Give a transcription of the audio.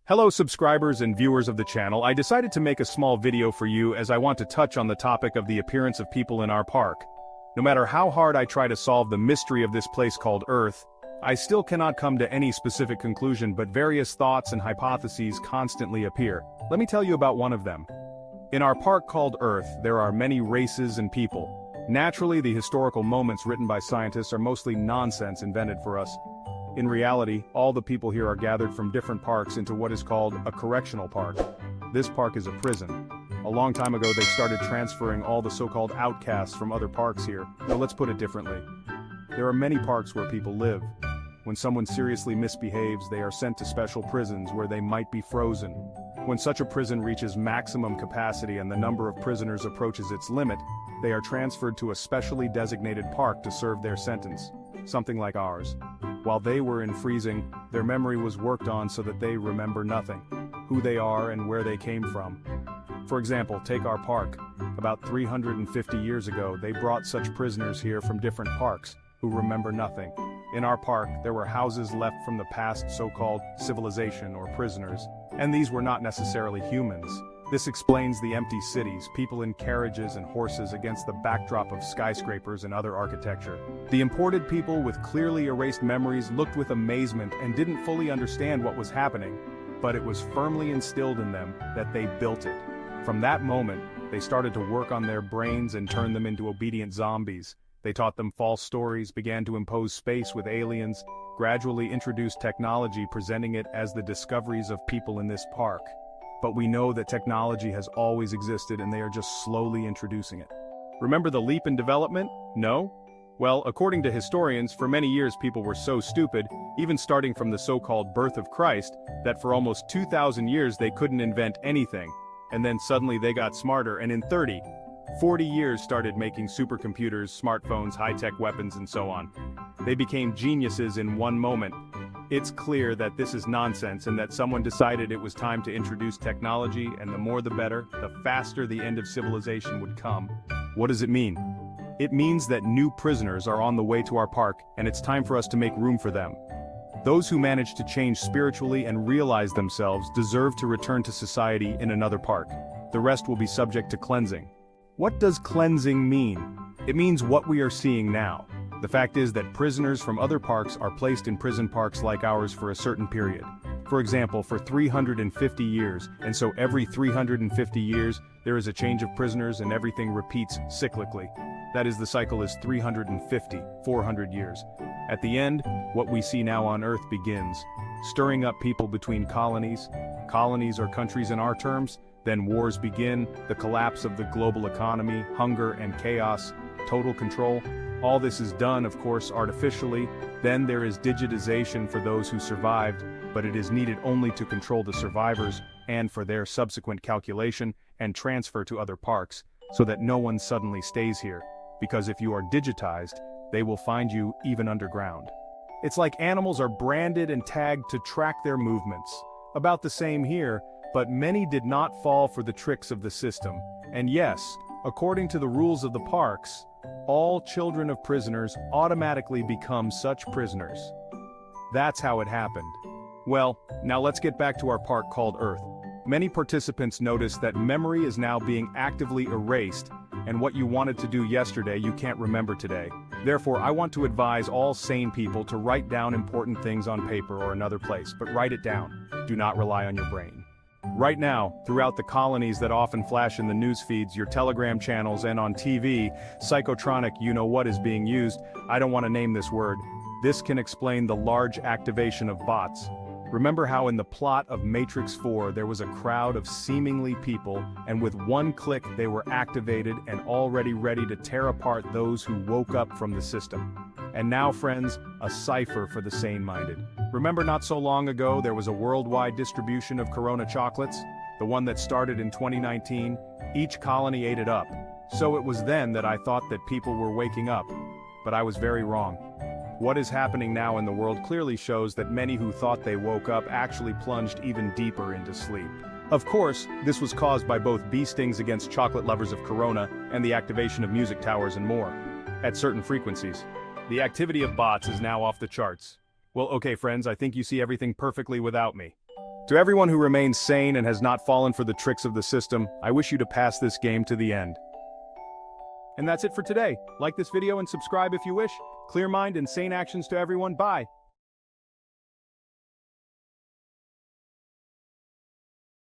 Hello subscribers and viewers of the channel. I decided to make a small video for you as I want to touch on the topic of the appearance of people in our park. No matter how hard I try to solve the mystery of this place called Earth, I still cannot come to any specific conclusion, but various thoughts and hypotheses constantly appear. Let me tell you about one of them. In our park called Earth, there are many races and people. Naturally, the historical moments written by scientists are mostly nonsense invented for us. In reality, all the people here are gathered from different parks into what is called a correctional park. This park is a prison. A long time ago they started transferring all the so-called outcasts from other parks here. Now let's put it differently. There are many parks where people live. When someone seriously misbehaves, they are sent to special prisons where they might be frozen. When such a prison reaches maximum capacity and the number of prisoners approaches its limit, they are transferred to a specially designated park to serve their sentence. Something like ours. While they were in freezing, their memory was worked on so that they remember nothing, who they are and where they came from. For example, take our park. About 350 years ago, they brought such prisoners here from different parks, who remember nothing. In our park, there were houses left from the past so-called civilization or prisoners, and these were not necessarily humans. This explains the empty cities, people in carriages and horses against the backdrop of skyscrapers and other architecture. The imported people with clearly erased memories looked with amazement and didn't fully understand what was happening, but it was firmly instilled in them that they built it. From that moment, they started to work on their brains and turn them into obedient zombies. They taught them false stories, began to impose space with aliens, gradually introduced technology presenting it as the discoveries of people in this park. But we know that technology has always existed and they are just slowly introducing it. Remember the leap in development? No? Well, according to historians, for many years people were so stupid, even starting from the so-called birth of Christ, that for almost 2,000 years they couldn't invent anything. And then suddenly they got smarter and in 40 years started making supercomputers, smartphones, high-tech weapons and so on. They became geniuses in one moment. It's clear that this is nonsense and that someone decided it was time to introduce technology, and the more the better, the faster the end of civilization would come. What does it mean? It means that new prisoners are on the way to our park, and it's time for us to make room for them. Those who manage to change spiritually and realize themselves deserve to return to society in another park. The rest will be subject to cleansing. What does cleansing mean? It means what we are seeing now. The fact is that prisoners from other parks are placed in prison parks like ours for a certain period. For example, for 350 years, and so every 350 years, there is a change of prisoners and everything repeats cyclically. That is, the cycle is 350, 400 years. At the end, what we see now on Earth begins, stirring up people between colonies. Colonies are countries in our terms. Then wars begin, the collapse of the global economy, hunger and chaos, total control. All this is done, of course, artificially. Then there is digitization for those who survived, but it is needed only to control the survivors and for their subsequent calculation and transfer to other parks, so that no one suddenly stays here, because if you are digitized, they will find you even underground. It's like animals are branded and tagged to track their movements. About the same here, but many did not fall for the tricks of the system. And yes, according to the rules of the parks, all children of prisoners automatically become such prisoners. That's how it happened. Well, now let's get back to our park called Earth. Many participants noticed that memory is now being actively erased, and what you wanted to do yesterday you can't remember today. Therefore, I want to advise all sane people to write down important things on paper or another place, but write it down. Do not rely on your brain. Right now, throughout the colonies that often flash in the news feeds, your Telegram channels, and on TV, psychotronic you-know-what is being used. I don't want to name this word. This can explain the large activation of bots. Remember how in the plot of Matrix 4 there was a crowd of seemingly people, and with one click they were activated and already ready to tear apart those who woke up from the system. And now, friends, a cipher for the sane-minded. Remember not so long ago there was a worldwide distribution of Corona chocolates? The one that started in 2019, each colony ate it up. So it was then that I thought that people were waking up. But I was very wrong. What is happening now in the world clearly shows that many who thought they woke up actually plunged even deeper into sleep. Of course, this was caused by both bee stings against chocolate lovers of Corona and the activation of music towers and more. At certain frequencies. The activity of bots is now off the charts. Well, okay friends, I think you see everything perfectly without me. To everyone who remains sane and has not fallen for the tricks of the system, I wish you to pass this game to the end. And that's it for today. Like this video and subscribe if you wish. Clear mind and sane actions to everyone. Bye.